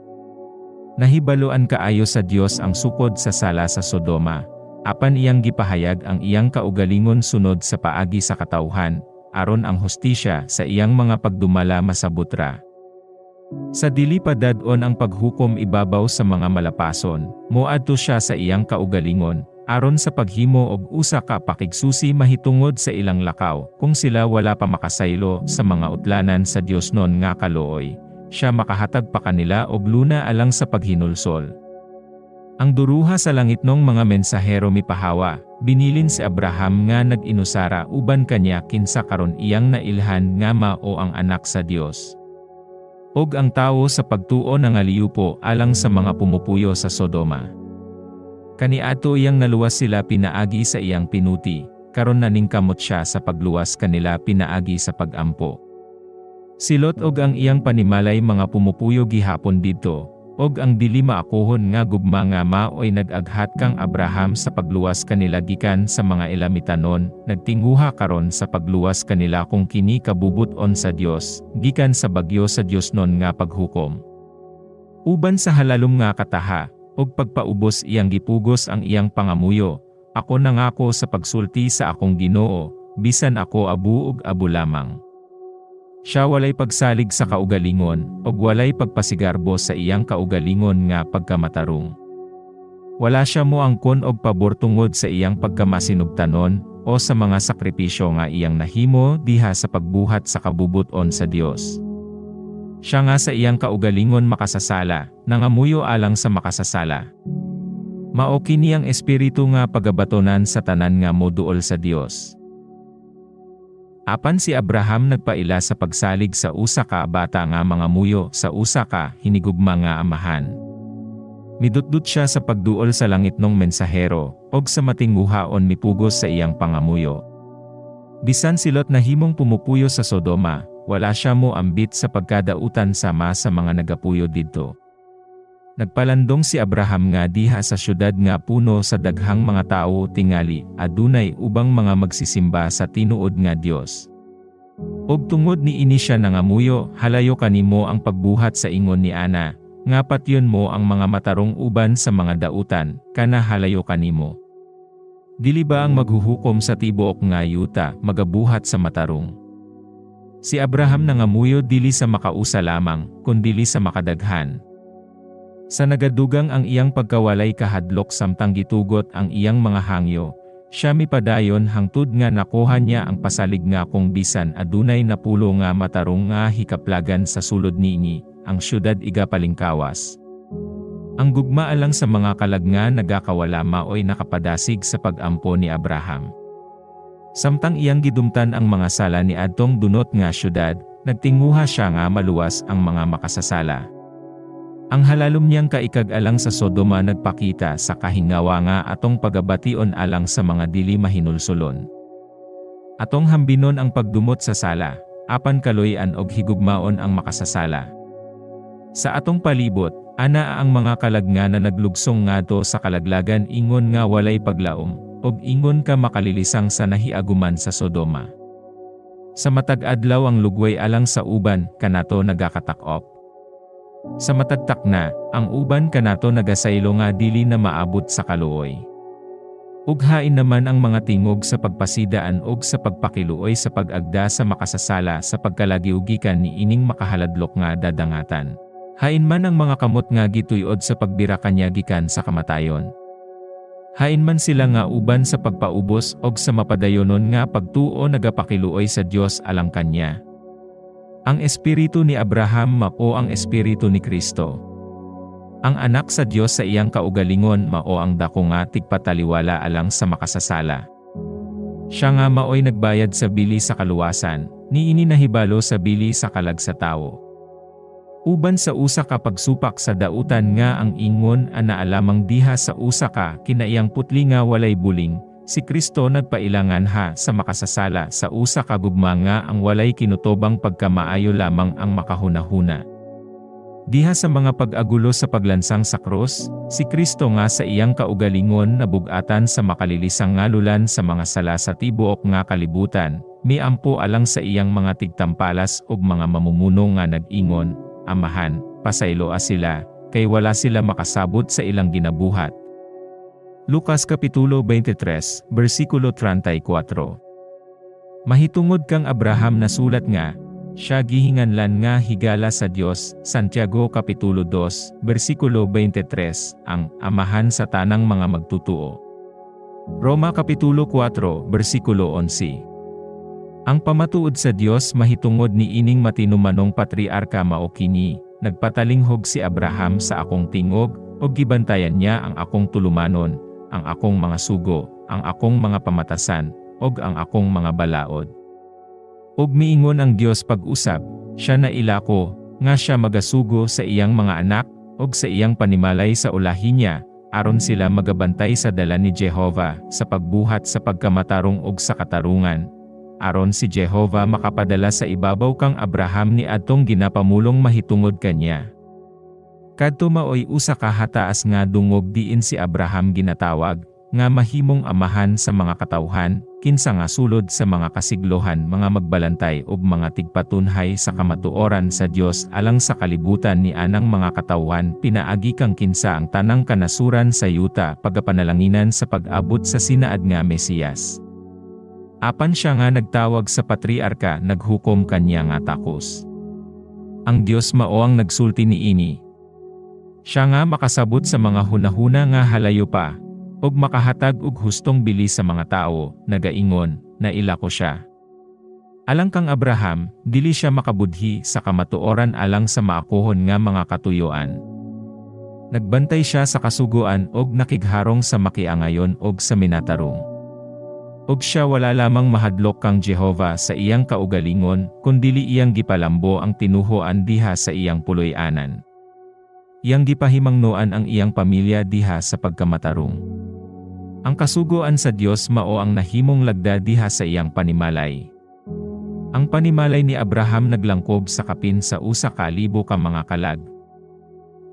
Nahibaluan kaayo sa Dios ang sukod sa sala sa Sodoma, apan iyang gipahayag ang iyang kaugalingon sunod sa paagi sa katawhan, aron ang hustisya sa iyang mga pagdumala masabutra. Sa dili pa dadon ang paghukom ibabaw sa mga malapason, moadto siya sa iyang kaugalingon, aron sa paghimo og usa ka pakigsusi mahitungod sa ilang lakaw, kung sila wala pa makasaylo sa mga utlanan sa Dios non nga kaluoy. Siya makahatag pa kanila og luna alang sa paghinulsol. Ang duruha sa langitnong mga mensahero mipahawa, binilin si Abraham nga nag-inusara uban kanya kinsa karon iyang nailhan nga mao ang anak sa Dios. Og ang tawo sa pagtuo nangaliupo alang sa mga pumupuyo sa Sodoma. Kaniadto iyang naluwas sila pinaagi sa iyang pinuti, karon naningkamot siya sa pagluwas kanila pinaagi sa pagampo. Si Lot og ang iyang panimalay mga pumupuyo gihapon didto, og ang dili maakuhon nga gugma nga maoy nag-aghat kang Abraham sa pagluwas kanila gikan sa mga ilamitanon, nagtinguha karon sa pagluwas kanila kung kini kabubuton sa Dios, gikan sa bagyo sa Dios non nga paghukom. Uban sa halalom nga kataha, og pagpaubos iyang gipugos ang iyang pangamuyo, ako nangako sa pagsulti sa akong Ginoo, bisan ako abu ug abu lamang. Siya walay pagsalig sa kaugalingon, og walay pagpasigarbo sa iyang kaugalingon nga pagkamatarong. Wala siya moangkon og pabor tungod sa iyang pagkamasinugtanon, o sa mga sakripisyo nga iyang nahimo diha sa pagbuhat sa kabubuton sa Dios. Siya nga sa iyang kaugalingon makasasala, nangamuyo alang sa makasasala. Mao kini ang espiritu nga pagabatonan sa tanan nga moduol sa Dios. Apan si Abraham nagpaila sa pagsalig sa usa ka bata nga mangamuyo sa usa ka hinigugma nga amahan. Midutdut siya sa pagduol sa langitnong mensahero, og sa matinguhaon mipugos sa iyang pangamuyo. Bisan si Lot nahimong pumupuyo sa Sodoma, wala siya mo ambit sa pagkadautan sama sa mga nagapuyo didto. Nagpalandong si Abraham nga diha sa syudad nga puno sa daghang mga tao tingali, adunay ubang mga magsisimba sa tinuod nga Dios. Og tungod ni ini siya nangamuyo, halayo kanimo ang pagbuhat sa ingon ni Ana, nga patyon mo ang mga matarong uban sa mga dautan, kana halayo kanimo. Dili ba ang maghuhukom sa tibuok nga yuta, magabuhat sa matarong? Si Abraham nangamuyo dili sa makausa lamang, kundili sa makadaghan. Sa nagadugang ang iyang pagkawalay kahadlok samtang gitugot ang iyang mga hangyo, siya mipadayon hangtud nga nakuha niya ang pasalig nga kung bisan adunay napulo nga matarong nga hikaplagan sa sulod niini, ang syudad iga palingkawas. Ang gugma alang sa mga kalag nga nagakawala maoy nakapadasig sa pag-ampo ni Abraham. Samtang iyang gidumtan ang mga sala ni adtong dunot nga syudad, nagtinguha siya nga maluwas ang mga makasasala. Ang halalom niyang kaikag-alang sa Sodoma nagpakita sa kahingawa nga atong pagabation alang sa mga dili mahinulsulon. Atong hambinon ang pagdumot sa sala, apan kaloy-an og higugmaon ang makasasala. Sa atong palibot, ana ang mga kalag nga na naglugsong ngadto sa kalaglagan ingon nga walay paglaom, og ingon ka makalilisang sa nahiaguman sa Sodoma. Sa matag adlaw ang lugway alang sa uban, kanato nagakatak-op. Sa matagtak na, ang uban kanato nagasaylo nga dili na maabot sa kaluoy. Ughain naman ang mga tingog sa pagpasidaan og sa pagpakiluoy sa pag-agda sa makasasala sa pagkalagiugikan ni ining makahaladlok nga dadangatan. Hain man ang mga kamot nga gituyod sa pagbira kanya gikan sa kamatayon. Hain man sila nga uban sa pagpaubos og sa mapadayonon nga pagtuo nagapakiluoy sa Dios alang kanya. Ang espiritu ni Abraham mao ang espiritu ni Kristo. Ang anak sa Dios sa iyang kaugalingon mao ang dako nga tigpataliwala alang sa makasasala. Siya nga maoy nagbayad sa bili sa kaluwasan, niini nahibalo sa bili sa kalag sa tawo. Uban sa usa ka pagsupak sa dautan nga ang ingon ana alamang diha sa usa ka kinaiyang putli nga walay buling, si Kristo nagpailangan ha sa makasasala sa usa ka gugma nga ang walay kinutobang pagkamaayo lamang ang makahunahuna. Diha sa mga pag-agulo sa paglansang sa krus, si Kristo nga sa iyang kaugalingon nabugatan sa makalilisang ngalulan sa mga sala sa tibuok nga kalibutan, miampo alang sa iyang mga tigtampalas ug mga mamumuno nga nag-ingon, Amahan, pasayloa sila, kay wala sila makasabot sa ilang ginabuhat. Lucas Kapitulo 23, versikulo 34. Mahitungod kang Abraham nasulat nga, siya gihinganlan nga higala sa Dios, Santiago Kapitulo 2, versikulo 23, ang amahan sa tanang mga magtutuo. Roma Kapitulo 4, versikulo 11. Ang pamatuod sa Dios mahitungod ni ining matinumanong patriarka mao kini, nagpatalinghog si Abraham sa akong tingog, o gibantayan niya ang akong tulumanon, ang akong mga sugo, ang akong mga pamatasan, og ang akong mga balaod. Og miingon ang Dios pag-usab, siya na ilako, nga siya magasugo sa iyang mga anak, og sa iyang panimalay sa ulahi niya, aron sila magabantay sa dala ni Jehova, sa pagbuhat sa pagkamatarong og sa katarungan. Aron si Jehova makapadala sa ibabaw kang Abraham ni adtong ginapamulong mahitungod kanya. Kadto maoy usa ka hataas nga dungog diin si Abraham ginatawag, nga mahimong amahan sa mga katawhan, kinsa nga sulod sa mga kasiglohan mga magbalantay ug mga tigpatunhay sa kamatuoran sa Dios alang sa kalibutan ni anang mga katawhan pinaagi kang kinsa ang tanang kanasuran sa yuta pagapanalanginan sa pag-abot sa sinaad nga Mesiyas. Apan siya nga nagtawag sa patriarka naghukom kanya nga takos. Ang Dios mao ang nagsulti niini. Siya nga makasabot sa mga hunahuna nga halayo pa, ug makahatag og hustong bili sa mga tao, nagaingon, na ilako siya. Alang kang Abraham, dili siya makabudhi sa kamatuoran alang sa maakuhon nga mga katuyoan. Nagbantay siya sa kasuguan og nakigharong sa makiangayon og sa minatarong. Og siya wala lamang mahadlok kang Jehova sa iyang kaugalingon, kundili iyang gipalambo ang tinuhoan diha sa iyang puloy-anan. Iyang gipahimangnoan ang iyang pamilya diha sa pagkamatarong. Ang kasugoan sa Dios mao ang nahimong lagda diha sa iyang panimalay. Ang panimalay ni Abraham naglangkob sa kapin sa usa ka libo ka mga kalag.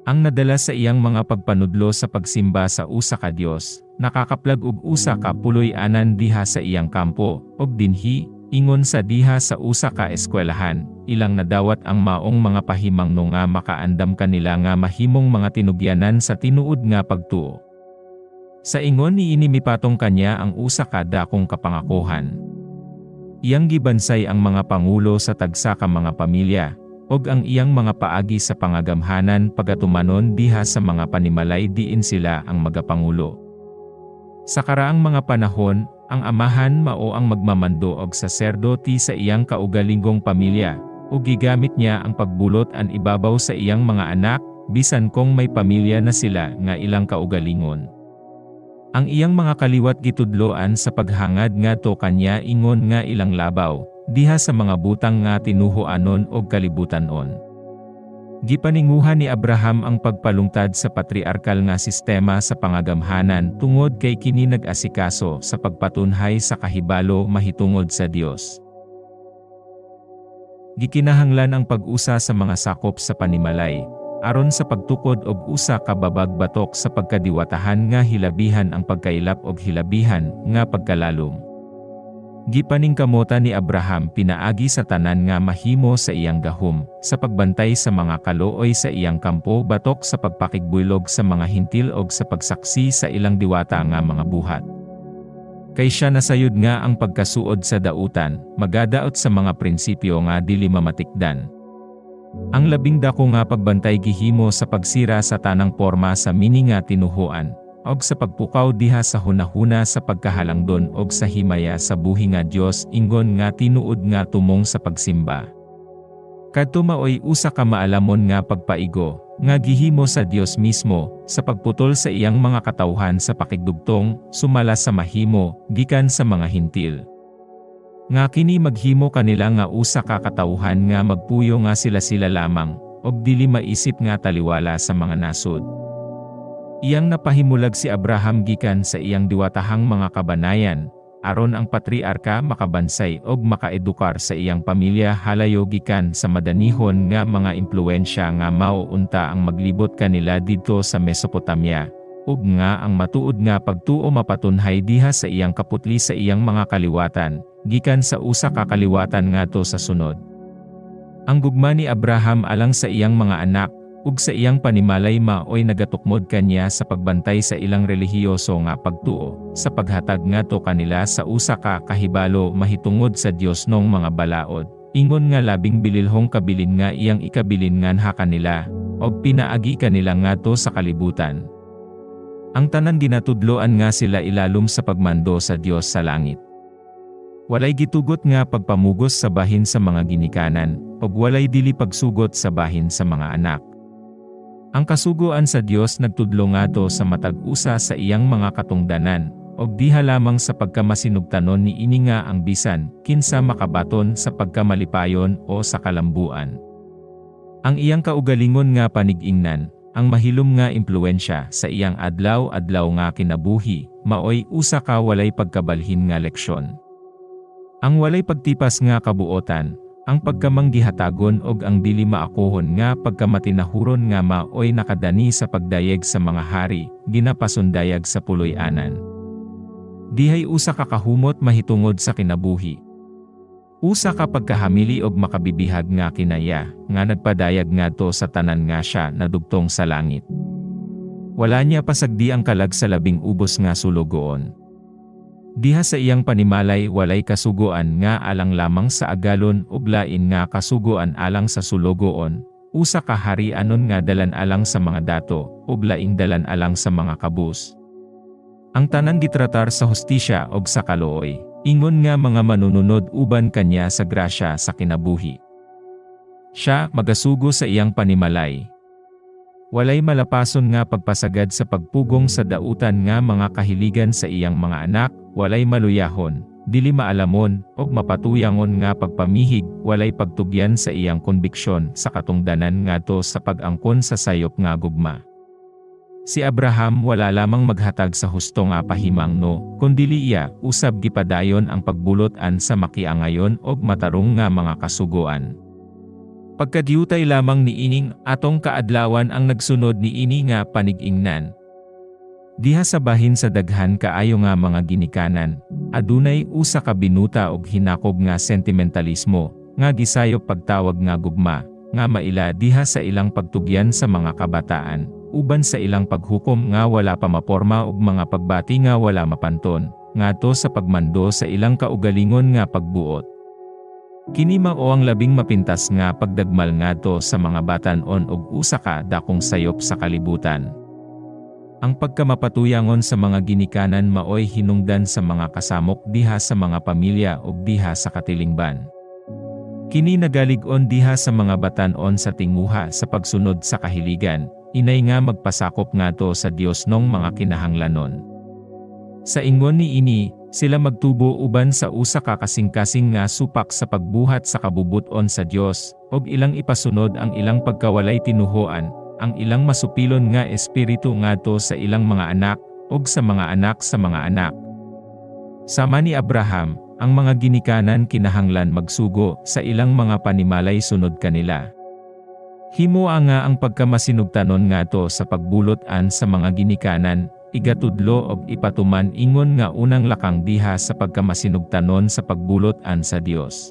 Ang nadala sa iyang mga pagpanudlo sa pagsimba sa usa ka Dios, nakakaplag og usa ka puloy-anan diha sa iyang kampo, og dinhi, Ingon sa diha sa usa ka eskwelahan, ilang nadawat ang maong mga pahimangno nga makaandam kanila nga mahimong mga tinugyanan sa tinuod nga pagtuo. Sa ingon ni ini mipatong kanya ang usa ka dakong kapangakuhan. Iyang gibansay ang mga pangulo sa tagsa ka mga pamilya, og ang iyang mga paagi sa pangagamhanan pagatumanon diha sa mga panimalay diin sila ang magapangulo. Sa karaang mga panahon, ang amahan mao ang magmamando og saserdoti sa iyang kaugalingong pamilya, ug gigamit niya ang pagbulot an ibabaw sa iyang mga anak, bisan kung may pamilya na sila nga ilang kaugalingon. Ang iyang mga kaliwat gitudloan sa paghangad ngadto kanya ingon nga ilang labaw, diha sa mga butang nga tinuhoanon og kalibutanon. Gipaninguhan ni Abraham ang pagpalungtad sa patriarkal nga sistema sa pangagamhanan tungod kay kini nag-asikaso sa pagpatunhay sa kahibalo mahitungod sa Dios. Gikinahanglan ang pag-usa sa mga sakop sa panimalay, aron sa pagtukod og usa ka babag batok sa pagkadiwatahan nga hilabihan ang pagkailap og hilabihan nga pagkalalom. Gipaningkamota ni Abraham pinaagi sa tanan nga mahimo sa iyang gahom, sa pagbantay sa mga kalooy sa iyang kampo batok sa pagpakigbulog sa mga hintil og sa pagsaksi sa ilang diwata nga mga buhat. Kay siya nasayod nga ang pagkasuod sa dautan, magadaot sa mga prinsipyo nga dili mamatikdan. Ang labing dako nga pagbantay gihimo sa pagsira sa tanang porma sa mini nga tinuhuan, og sa pagpukaw diha sa hunahuna sa pagkahalangdon og sa himaya sa buhi nga Dios ingon nga tinuod nga tumong sa pagsimba. Kadto maoy usa ka maalamon nga pagpaigo, nga gihimo sa Dios mismo, sa pagputol sa iyang mga katawhan sa pakigdugtong, sumala sa mahimo, gikan sa mga hintil. Nga kini maghimo kanila nga usa ka katawhan nga magpuyo nga sila lamang, og dili maisip nga taliwala sa mga nasod. Iyang napahimulag si Abraham gikan sa iyang diwatahang mga kabanayan, aron ang patriarka makabansay og makaedukar sa iyang pamilya halayo gikan sa madanihon nga mga impluwensya nga mauunta ang maglibot kanila didto sa Mesopotamia, ug nga ang matuod nga pagtuo mapatunhay diha sa iyang kaputli sa iyang mga kaliwatan, gikan sa usa ka kaliwatan ngadto sa sunod. Ang gugma ni Abraham alang sa iyang mga anak, ug sa iyang panimalay maoy nagatukmod kanya sa pagbantay sa ilang relihiyoso nga pagtuo, sa paghatag ngadto kanila sa usa ka kahibalo mahitungod sa Dios nong mga balaod, ingon nga labing bililhong kabilin nga iyang ikabilin nganha kanila, og pinaagi kanila ngadto sa kalibutan. Ang tanan ginatudloan nga sila ilalom sa pagmando sa Dios sa langit. Walay gitugot nga pagpamugos sa bahin sa mga ginikanan, ug walay dili pagsugot sa bahin sa mga anak. Ang kasugoan sa Dios nagtudlo ngadto sa matag-usa sa iyang mga katungdanan, og diha lamang sa pagkamasinugtanon ni ini nga ang bisan, kinsa makabaton sa pagkamalipayon o sa kalambuan. Ang iyang kaugalingon nga panigingnan, ang mahilom nga impluwensya sa iyang adlaw-adlaw nga kinabuhi, maoy usa ka walay pagkabalhin nga leksyon. Ang walay pagtipas nga kabuotan, ang pagkamanggihatagon og ang dili maakuhon nga pagkamatinahuron nga maoy nakadani sa pagdayeg sa mga hari, ginapasundayag sa puloy-anan. Dihay usa ka kahumot mahitungod sa kinabuhi. Usa ka pagkahamili og makabibihag nga kinaya, nga nagpadayag ngadto sa tanan nga siya nadugtong sa langit. Wala niya pasagdi ang kalag sa labing ubos nga sulogoon. Diha sa iyang panimalay walay kasugoan nga alang lamang sa agalon ug lain nga kasugoan alang sa sulogoon, usa ka harianon nga dalan alang sa mga dato, ug laing dalan alang sa mga kabus. Ang tanang gitratar sa hustisya ug sa kalooy, ingon nga mga manununod uban kanya sa grasya sa kinabuhi. Siya magasugo sa iyang panimalay. Walay malapason nga pagpasagad sa pagpugong sa dautan nga mga kahiligan sa iyang mga anak, walay maluyahon, dili maalamon, og mapatuyangon nga pagpamihig, walay pagtugyan sa iyang konbiksyon sa katungdanan ngadto sa pag-angkon sa sayop nga gugma. Si Abraham wala lamang maghatag sa husto nga pahimangno, kundili iya usab gipadayon ang pagbulotan sa makiangayon og matarong nga mga kasugoan. Pagkadiyutay lamang ni ining atong kaadlawan ang nagsunod ni ini nga panigingnan. Diha sa bahin sa daghan kaayo nga mga ginikanan, adunay usa ka binuta og hinakog nga sentimentalismo, nga gisayop pagtawag nga gugma, nga maila diha sa ilang pagtugyan sa mga kabataan, uban sa ilang paghukom nga wala pa maporma ug mga pagbati nga wala mapanton, ngadto sa pagmando sa ilang kaugalingon nga pagbuot. Kini mao ang labing mapintas nga pagdagmal ngadto sa mga batan-on ug usa ka dakong sayop sa kalibutan. Ang pagkamapatuyangon sa mga ginikanan maoy hinungdan sa mga kasamok diha sa mga pamilya ug diha sa katilingban. Kini nagalig-on diha sa mga batan-on sa tinguha sa pagsunod sa kahiligan, inay nga magpasakop ngadto sa Dios nong mga kinahanglanon. Sa ingon ni ini, sila magtubo uban sa usa ka kasing-kasing nga supak sa pagbuhat sa kabubut-on sa Dios, ug ilang ipasunod ang ilang pagkawalay tinuhoan, ang ilang masupilon nga espiritu ngadto sa ilang mga anak, ug sa mga anak sa mga anak. Sama ni Abraham, ang mga ginikanan kinahanglan magsugo sa ilang mga panimalay sunod kanila. Himoa nga ang pagkamasinugtanon ngadto sa pagbulot-an sa mga ginikanan, igatudlo og ipatuman ingon nga unang lakang diha sa pagkamasinugtanon sa pagbulot-an sa Dios.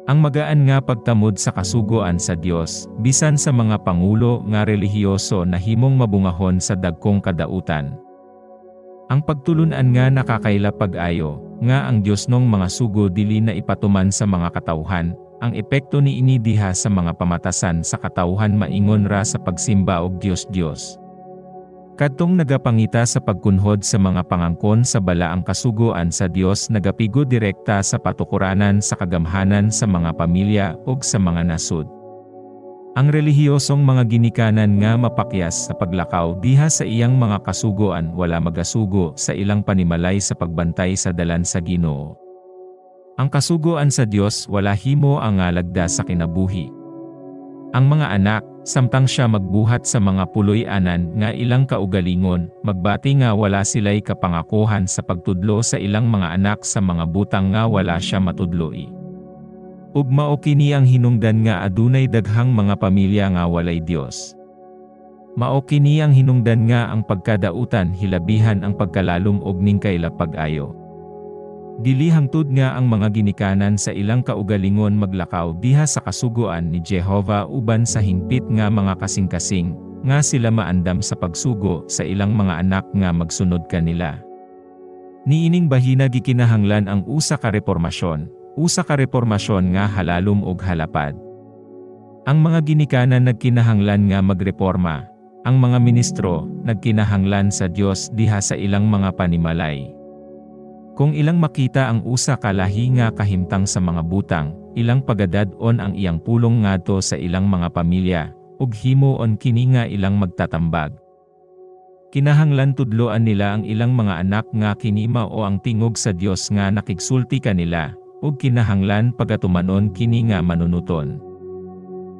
Ang magaan nga pagtamod sa kasugoan sa Dios, bisan sa mga pangulo nga relihiyoso na himong mabungahon sa dagkong kadautan. Ang pagtulunan nga nakakaila pag-ayo, nga ang Dios nong mga sugo dili na ipatuman sa mga katawhan, ang epekto ni ini diha sa mga pamatasan sa katawhan maingon ra sa pagsimba og Dios. Kadtong nagapangita sa pagkunhod sa mga pangangkon sa balaang kasugoan sa Dios nagapigo direkta sa patukuranan sa kagamhanan sa mga pamilya ug sa mga nasud. Ang relihiyosong mga ginikanan nga mapakyas sa paglakaw diha sa iyang mga kasugoan wala magasugo sa ilang panimalay sa pagbantay sa dalan sa Ginoo. Ang kasugoan sa Dios wala himo ang ngalagda sa kinabuhi. Ang mga anak, samtang siya magbuhat sa mga puloy-anan nga ilang kaugalingon, magbati nga wala sila'y kapangakuhan sa pagtudlo sa ilang mga anak sa mga butang nga wala siya matudloi. Ug mao kini ang hinungdan nga adunay daghang mga pamilya nga walay Dios. Mao kini ang hinungdan nga ang pagkadautan hilabihan ang pagkalalom og ningkayla pag-ayo. Dili hangtod nga ang mga ginikanan sa ilang kaugalingon maglakaw diha sa kasugoan ni Jehova uban sa hingpit nga mga kasing-kasing, nga sila maandam sa pagsugo sa ilang mga anak nga magsunod kanila. Niining bahina gikinahanglan ang usa ka reformasyon nga halalom ug halapad. Ang mga ginikanan nagkinahanglan nga magreporma, ang mga ministro nagkinahanglan sa Dios diha sa ilang mga panimalay. Kung ilang makita ang usa ka lahi nga kahimtang sa mga butang, ilang pagadad-on ang iyang pulong ngadto sa ilang mga pamilya, ug himuon kini nga ilang magtatambag. Kinahanglan tudloan nila ang ilang mga anak nga kini mao ang tingog sa Dios nga nakigsulti kanila, ug kinahanglan pagatumanon kini nga manunuton.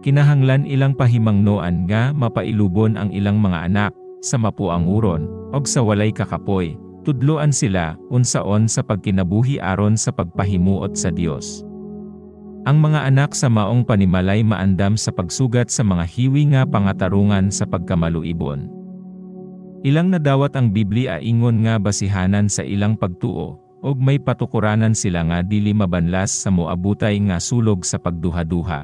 Kinahanglan ilang pahimangnoan nga mapailubon ang ilang mga anak sa mapuanguron ug sa walay kakapoy. Tudloan sila unsaon sa pagkinabuhi aron sa pagpahimuot sa Dios. Ang mga anak sa maong panimalay maandam sa pagsugat sa mga hiwi nga pangatarungan sa pagkamaluibon. Ilang nadawat ang Biblia ingon nga basihanan sa ilang pagtuo, ug may patukuranan sila nga dili mabanlas sa moabutay nga sulog sa pagduha-duha.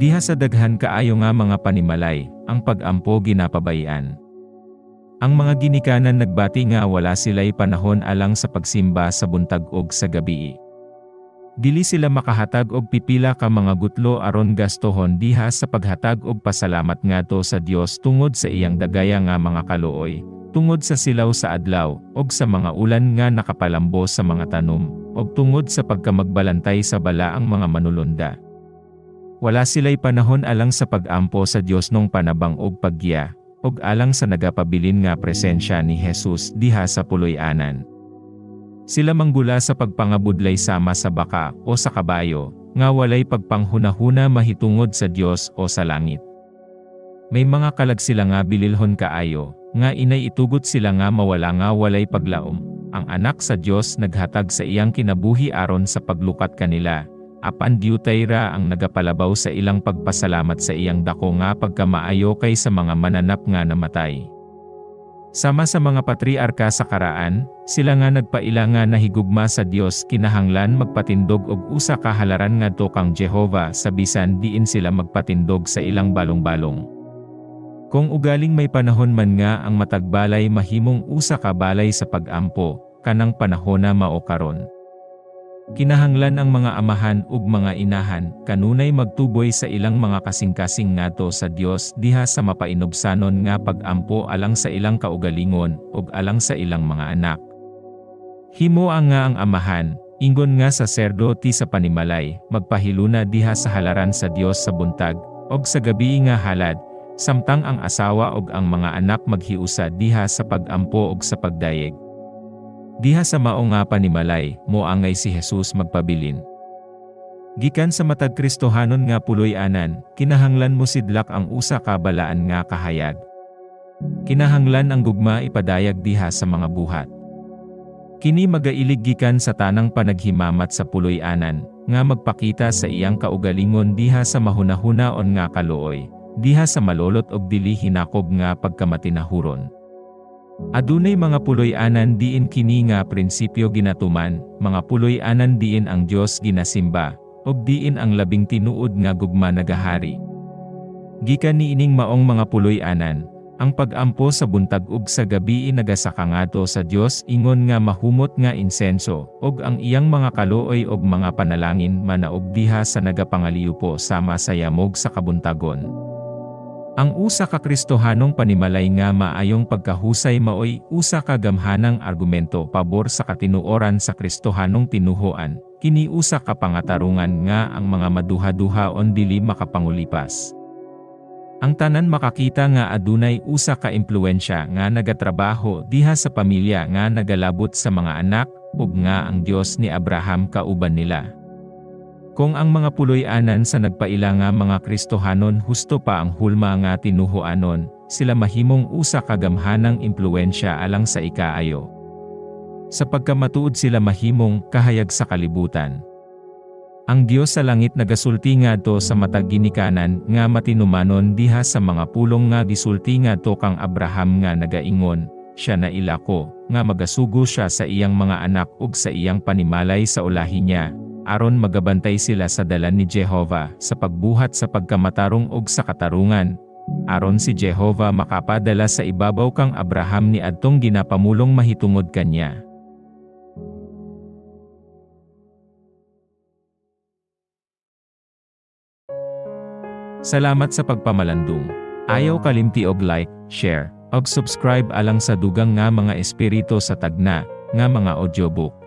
Diha sa daghan kaayo nga mga panimalay, ang pag-ampo ginapabayan. Ang mga ginikanan nagbati nga wala sila'y panahon alang sa pagsimba sa buntag ug sa gabii. Dili sila makahatag og pipila ka mga gutlo aron gastohon diha sa paghatag og pasalamat ngadto sa Dios tungod sa iyang dagaya nga mga kaluoy, tungod sa silaw sa adlaw, ug sa mga ulan nga nakapalambo sa mga tanom, ug tungod sa pagkamagbalantay sa balaang mga manulunda. Wala sila'y panahon alang sa pag-ampo sa Dios nung panabang og paggiya, ug alang sa nagapabilin nga presensya ni Jesus diha sa puloy-anan. Sila manggula sa pagpangabudlay sama sa baka o sa kabayo, nga walay pagpanghunahuna mahitungod sa Dios o sa langit. May mga kalag sila nga bililhon kaayo, nga inay itugot sila nga mawala nga walay paglaom. Ang anak sa Dios naghatag sa iyang kinabuhi aron sa paglukat kanila, apan diutay ra ang nagapalabaw sa ilang pagpasalamat sa iyang dako nga pagkamaayo kay sa mga mananap nga namatay. Sama sa mga patriarka sa karaan, sila nga nagpaila nga nahigugma sa Dios kinahanglan magpatindog og usa ka halaran ngadto kang Jehova sa bisan diin sila magpatindog sa ilang balong-balong. Kung ugaling may panahon man nga ang matagbalay mahimong usa ka balay sa pag-ampo, kanang panahona mao karon. Kinahanglan ang mga amahan ug mga inahan kanunay magtuboy sa ilang mga kasing-kasing ngadto sa Dios diha sa mapainobsanon nga pag-ampo alang sa ilang kaugalingon ug alang sa ilang mga anak. Himoa nga ang amahan, ingon nga saserdote sa panimalay, magpahiluna diha sa halaran sa Dios sa buntag ug sa gabi nga halad, samtang ang asawa ug ang mga anak maghiusa diha sa pag-ampo ug sa pagdayeg. Diha sa mao nga panimalay, moangay si Jesus magpabilin. Gikan sa matag Kristohanon nga puloy-anan, kinahanglan mo sidlak ang usa ka balaan nga kahayag. Kinahanglan ang gugma ipadayag diha sa mga buhat. Kini magailig gikan sa tanang panaghimamat sa puloy-anan, nga magpakita sa iyang kaugalingon diha sa mahuna-hunaon nga kaluoy, diha sa malolot og dili hinakob nga pagkamatinahuron. Adunay mga puloy-anan diin kini nga prinsipyo ginatuman, mga puloy-anan diin ang Dios ginasimba, ug diin ang labing tinuod nga gugma nagahari. Gikan niining maong mga puloy-anan, ang pag-ampo sa buntag ug sa gabii nagasakangato sa Dios ingon nga mahumot nga insenso, ug ang iyang mga kaluoy ug mga panalangin manaog diha sa nagapangaliupo sama sa yamog sa kabuntagon. Ang usa ka Kristohanong panimalay nga maayong pagkahusay maoy usa ka gamhanang argumento pabor sa katinuoran sa Kristohanong tinuhoan, kini usa ka pangatarungan nga ang mga maduha-duhaon dili makapangulipas. Ang tanan makakita nga adunay usa ka impluwensya nga nagatrabaho diha sa pamilya nga nagalabot sa mga anak, ug nga ang Dios ni Abraham kauban nila. Kung ang mga puloy-anan sa nagpaila nga mga Kristohanon husto pa ang hulma nga tinuhoanon, sila mahimong usa ka gamhanang impluwensya alang sa ikaayo. Sa pagkamatuod sila mahimong kahayag sa kalibutan. Ang Dios sa langit nagasulti ngadto sa matag ginikanan nga matinumanon diha sa mga pulong nga gisulti ngadto kang Abraham nga nagaingon, siya na ilako, nga magasugo siya sa iyang mga anak ug sa iyang panimalay sa ulahi niya. Aron magabantay sila sa dalan ni Jehova sa pagbuhat sa pagkamatarong ug sa katarungan. Aron si Jehova makapadala sa ibabaw kang Abraham ni adtong ginapamulong mahitungod kanya. Salamat sa pagpamalandong. Ayaw kalimti og like, share, og subscribe alang sa dugang nga mga espiritu sa tagna nga mga audiobook.